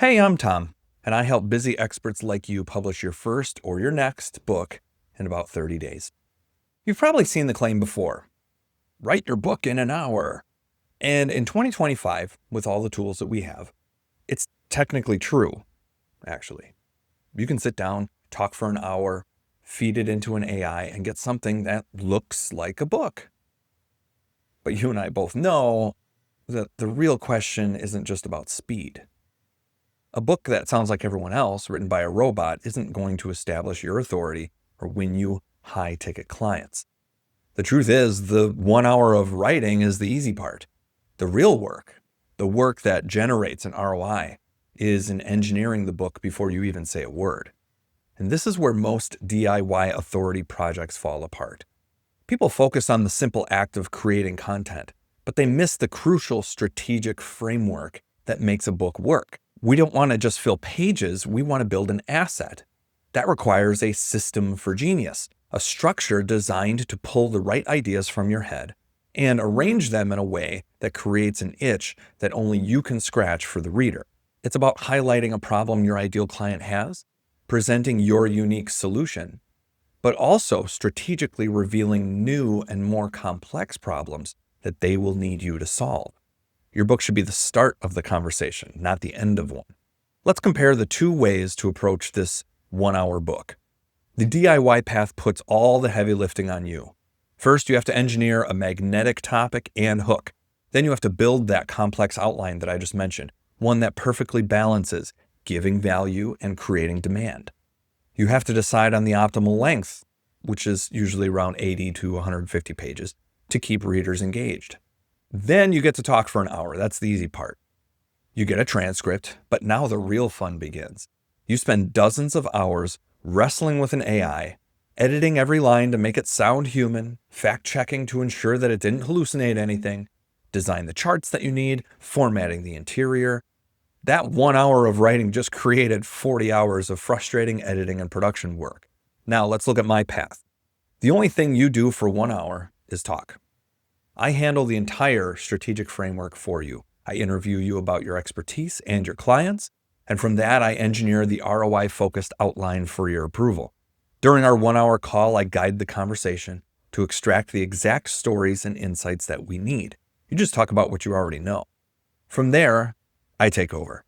Hey, I'm Tom, and I help busy experts like you publish your first or your next book in about 30 days. You've probably seen the claim before, write your book in an hour. And in 2025, with all the tools that we have, it's technically true, actually. You can sit down, talk for an hour, feed it into an AI, and get something that looks like a book. But you and I both know that the real question isn't just about speed. A book that sounds like everyone else, written by a robot, isn't going to establish your authority or win you high-ticket clients. The truth is, the 1 hour of writing is the easy part. The real work, the work that generates an ROI, is in engineering the book before you even say a word. And this is where most DIY authority projects fall apart. People focus on the simple act of creating content, but they miss the crucial strategic framework that makes a book work. We don't want to just fill pages, we want to build an asset. That requires a system for genius, a structure designed to pull the right ideas from your head and arrange them in a way that creates an itch that only you can scratch for the reader. It's about highlighting a problem your ideal client has, presenting your unique solution, but also strategically revealing new and more complex problems that they will need you to solve. Your book should be the start of the conversation, not the end of one. Let's compare the two ways to approach this 1 hour book. The DIY path puts all the heavy lifting on you. First, you have to engineer a magnetic topic and hook. Then you have to build that complex outline that I just mentioned, one that perfectly balances giving value and creating demand. You have to decide on the optimal length, which is usually around 80 to 150 pages, to keep readers engaged. Then you get to talk for an hour. That's the easy part. You get a transcript, but now the real fun begins. You spend dozens of hours wrestling with an AI, editing every line to make it sound human, fact-checking to ensure that it didn't hallucinate anything, design the charts that you need, formatting the interior. That 1 hour of writing just created 40 hours of frustrating editing and production work. Now let's look at my path. The only thing you do for 1 hour is talk. I handle the entire strategic framework for you. I interview you about your expertise and your clients, and from that, I engineer the ROI-focused outline for your approval. During our 1 hour call, I guide the conversation to extract the exact stories and insights that we need. You just talk about what you already know. From there, I take over.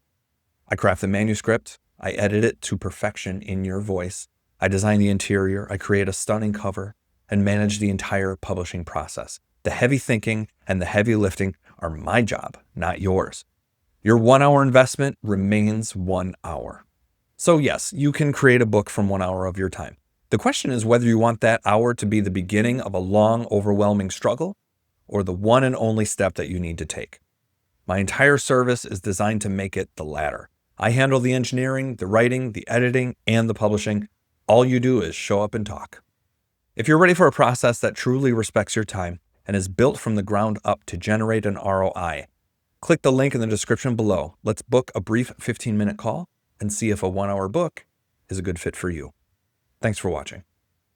I craft the manuscript, I edit it to perfection in your voice, I design the interior, I create a stunning cover, and manage the entire publishing process. The heavy thinking and the heavy lifting are my job, not yours. Your 1 hour investment remains 1 hour. So yes, you can create a book from 1 hour of your time. The question is whether you want that hour to be the beginning of a long, overwhelming struggle or the one and only step that you need to take. My entire service is designed to make it the latter. I handle the engineering, the writing, the editing, and the publishing. All you do is show up and talk. If you're ready for a process that truly respects your time and is built from the ground up to generate an ROI, click the link in the description below. Let's book a brief 15-minute call and see if a 1 hour book is a good fit for you. Thanks for watching.